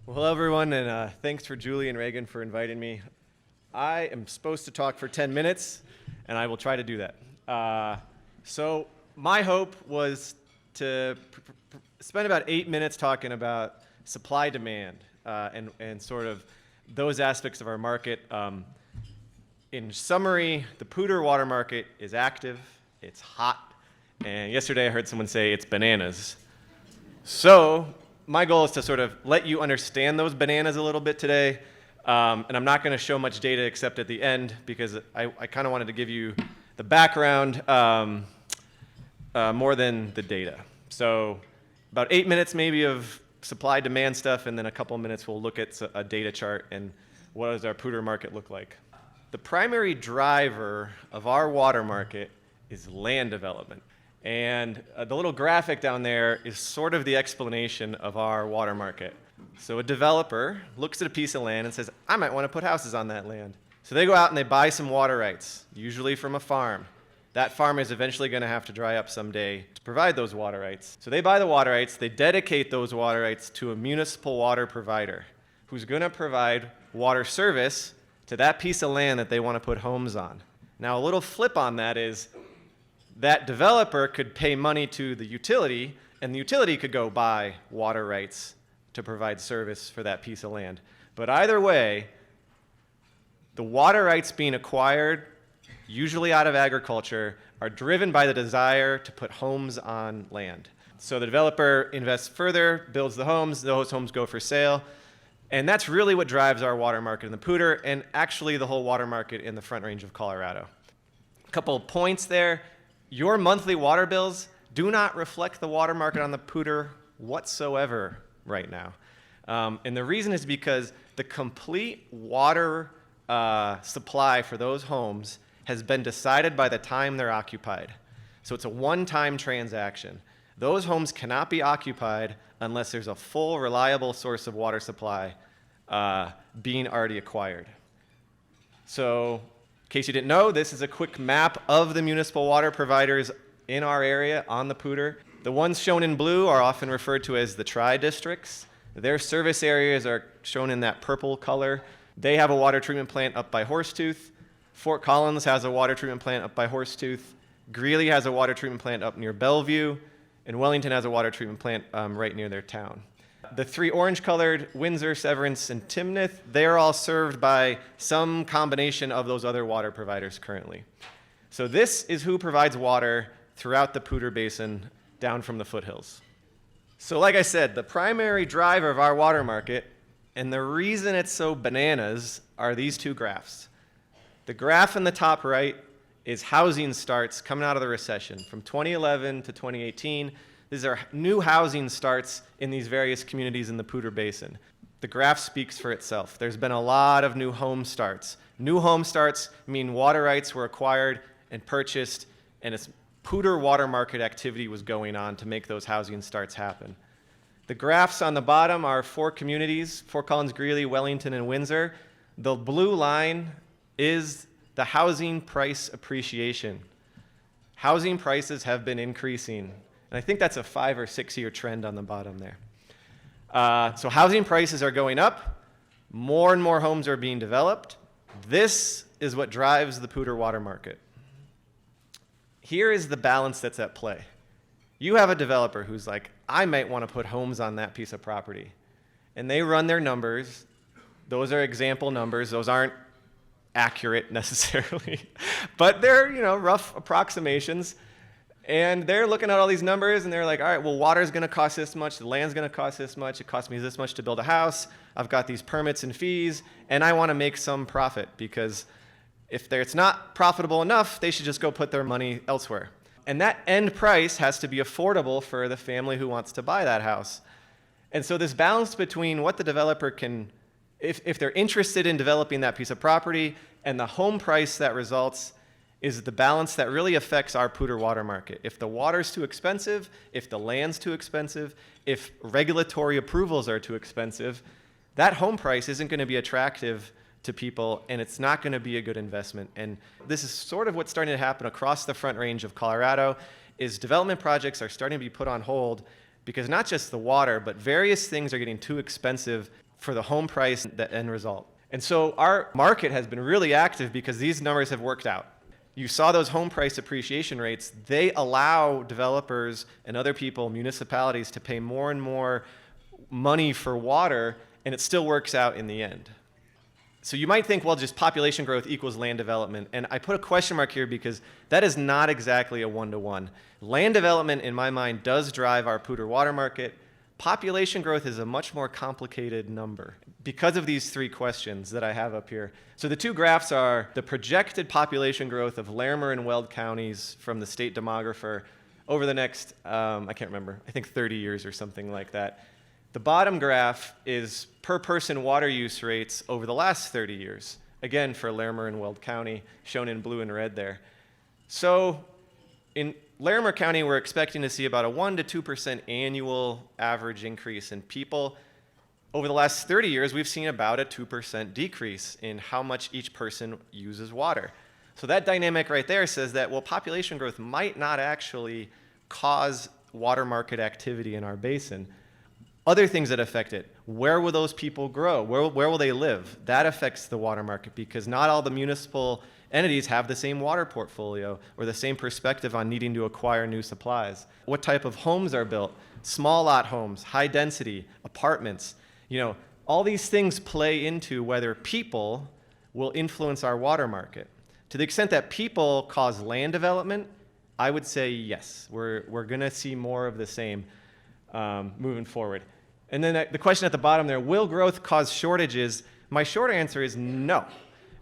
Well, hello, everyone, and thanks for Julie and Reagan for inviting me. I am supposed to talk for 10 minutes, and I will try to do that. So my hope was to spend about 8 minutes talking about supply-demand and sort of those aspects of our market. In summary, the Poudre water market is active, it's hot, and yesterday I heard someone say it's bananas. So my goal is to sort of let you understand those bananas a little bit today, and I'm not going to show much data except at the end because I kind of wanted to give you the background more than the data. So about 8 minutes maybe of supply-demand stuff, and then a couple minutes we'll look at a data chart and what does our Poudre market look like. The primary driver of our water market is land development. And the little graphic down there is sort of the explanation of our water market. So a developer looks at a piece of land and says, I might want to put houses on that land. So they go out and they buy some water rights, usually from a farm. That farm is eventually going to have to dry up someday to provide those water rights. So they buy the water rights, they dedicate those water rights to a municipal water provider who's going to provide water service to that piece of land that they want to put homes on. Now, a little flip on that is that developer could pay money to the utility, and the utility could go buy water rights to provide service for that piece of land. But either way, the water rights being acquired, usually out of agriculture, are driven by the desire to put homes on land. So the developer invests further, builds the homes, those homes go for sale, and that's really what drives our water market in the Poudre, and actually the whole water market in the Front Range of Colorado. A couple of points there. Your monthly water bills do not reflect the water market on the Poudre whatsoever right now. And the reason is because the complete water supply for those homes has been decided by the time they're occupied. So it's a one-time transaction. Those homes cannot be occupied unless there's a full, reliable source of water supply being already acquired. So, in case you didn't know, this is a quick map of the municipal water providers in our area on the Poudre. The ones shown in blue are often referred to as the tri-districts. Their service areas are shown in that purple color. They have a water treatment plant up by Horsetooth. Fort Collins has a water treatment plant up by Horsetooth. Greeley has a water treatment plant up near Bellevue. And Wellington has a water treatment plant right near their town. The three orange-colored, Windsor, Severance, and Timnath, they're all served by some combination of those other water providers currently. So this is who provides water throughout the Poudre Basin down from the foothills. So like I said, the primary driver of our water market, and the reason it's so bananas, are these two graphs. The graph in the top right is housing starts coming out of the recession from 2011 to 2018. These are new housing starts in these various communities in the Poudre Basin. The graph speaks for itself. There's been a lot of new home starts. New home starts mean water rights were acquired and purchased, and it's Poudre water market activity was going on to make those housing starts happen. The graphs on the bottom are four communities: Fort Collins, Greeley, Wellington, and Windsor. The blue line is the housing price appreciation. Housing prices have been increasing, and I think that's a 5 or 6 year trend on the bottom there. So housing prices are going up. More and more homes are being developed. This is what drives the Poudre water market. Here is the balance that's at play. You have a developer who's like, I might want to put homes on that piece of property. And they run their numbers. Those are example numbers. Those aren't accurate necessarily, but they're, rough approximations. And they're looking at all these numbers and they're like, all right, well, water's going to cost this much, the land's going to cost this much, it cost me this much to build a house, I've got these permits and fees, and I want to make some profit, because if it's not profitable enough, they should just go put their money elsewhere. And that end price has to be affordable for the family who wants to buy that house. And so this balance between what the developer can, if they're interested in developing that piece of property, and the home price that results, is the balance that really affects our Poudre water market. If the water's too expensive, if the land's too expensive, if regulatory approvals are too expensive, that home price isn't going to be attractive to people, and it's not going to be a good investment. And this is sort of what's starting to happen across the Front Range of Colorado, is development projects are starting to be put on hold because not just the water, but various things are getting too expensive for the home price, the end result. And so our market has been really active because these numbers have worked out. You saw those home price appreciation rates. They allow developers and other people, municipalities, to pay more and more money for water, and it still works out in the end. So you might think, well, just population growth equals land development. And I put a question mark here because that is not exactly a one-to-one. Land development, in my mind, does drive our Poudre water market. Population growth is a much more complicated number because of these three questions that I have up here. So the two graphs are the projected population growth of Larimer and Weld counties from the state demographer over the next, I can't remember, I think 30 years or something like that. The bottom graph is per person water use rates over the last 30 years, again for Larimer and Weld County, shown in blue and red there. So in Larimer County, we're expecting to see about a 1 to 2% annual average increase in people. Over the last 30 years, we've seen about a 2% decrease in how much each person uses water. So that dynamic right there says that, well, population growth might not actually cause water market activity in our basin. Other things that affect it, where will those people grow? Where will they live? That affects the water market because not all the municipal entities have the same water portfolio or the same perspective on needing to acquire new supplies. What type of homes are built? Small lot homes, high density, apartments. All these things play into whether people will influence our water market. To the extent that people cause land development, I would say yes. We're going to see more of the same moving forward. And then the question at the bottom there, will growth cause shortages? My short answer is no.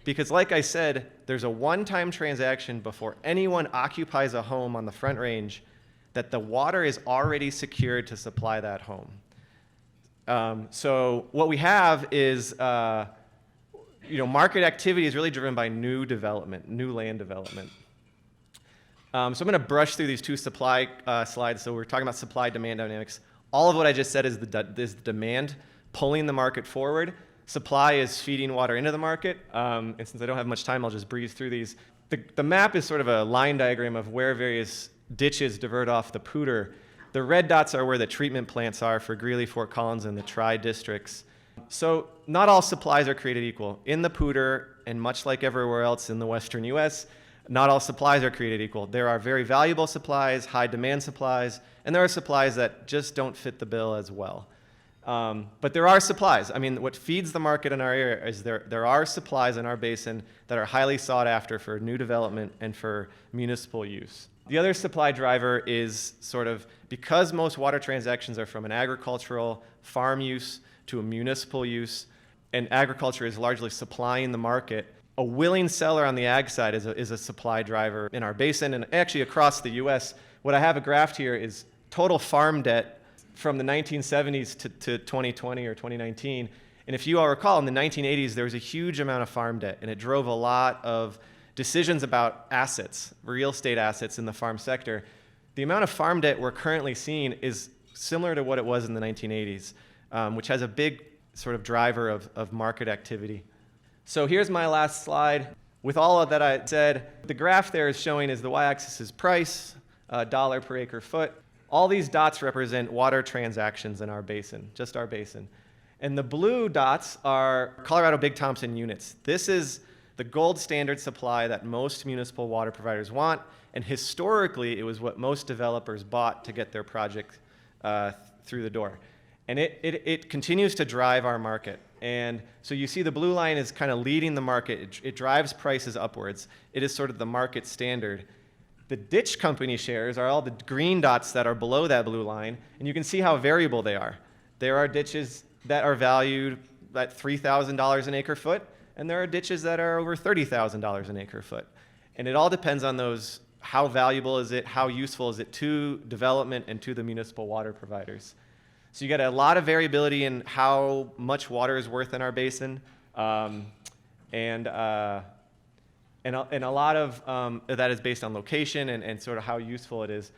Because like I said, there's a one-time transaction before anyone occupies a home on the Front Range that the water is already secured to supply that home. So what we have is, market activity is really driven by new development, new land development. So I'm going to brush through these two supply slides. So we're talking about supply-demand dynamics. All of what I just said is the demand pulling the market forward. Supply is feeding water into the market. And since I don't have much time, I'll just breeze through these. The map is sort of a line diagram of where various ditches divert off the Poudre. The red dots are where the treatment plants are for Greeley, Fort Collins, and the tri-districts. So not all supplies are created equal. In the Poudre, and much like everywhere else in the western U.S., not all supplies are created equal. There are very valuable supplies, high demand supplies, and there are supplies that just don't fit the bill as well. But there are supplies. I mean, what feeds the market in our area is there are supplies in our basin that are highly sought after for new development and for municipal use. The other supply driver is sort of, because most water transactions are from an agricultural farm use to a municipal use, and agriculture is largely supplying the market, a willing seller on the ag side is a supply driver in our basin and actually across the U.S. What I have a graph here is total farm debt from the 1970s to 2020 or 2019. And if you all recall, in the 1980s, there was a huge amount of farm debt, and it drove a lot of decisions about assets, real estate assets in the farm sector. The amount of farm debt we're currently seeing is similar to what it was in the 1980s, which has a big sort of driver of market activity. So here's my last slide. With all of that I said, the graph there is showing is the y-axis is price, dollar per acre foot. All these dots represent water transactions in our basin, just our basin. And the blue dots are Colorado Big Thompson units. This is the gold standard supply that most municipal water providers want, and historically it was what most developers bought to get their project through the door. And it continues to drive our market. And so you see the blue line is kind of leading the market. It drives prices upwards. It is sort of the market standard. The ditch company shares are all the green dots that are below that blue line, and you can see how variable they are. There are ditches that are valued at $3,000 an acre foot, and there are ditches that are over $30,000 an acre foot. And it all depends on those, how valuable is it, how useful is it to development and to the municipal water providers. So you get a lot of variability in how much water is worth in our basin, and a lot of that is based on location and sort of how useful it is.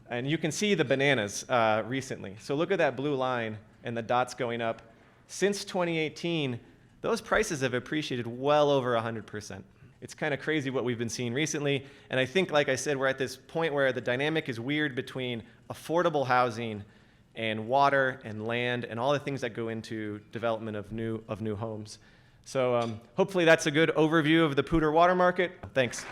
And you can see the bananas recently. So look at that blue line and the dots going up. Since 2018, those prices have appreciated well over 100%. It's kind of crazy what we've been seeing recently. And I think, like I said, we're at this point where the dynamic is weird between affordable housing and water and land and all the things that go into development of new homes. So hopefully that's a good overview of the Poudre water market. Thanks.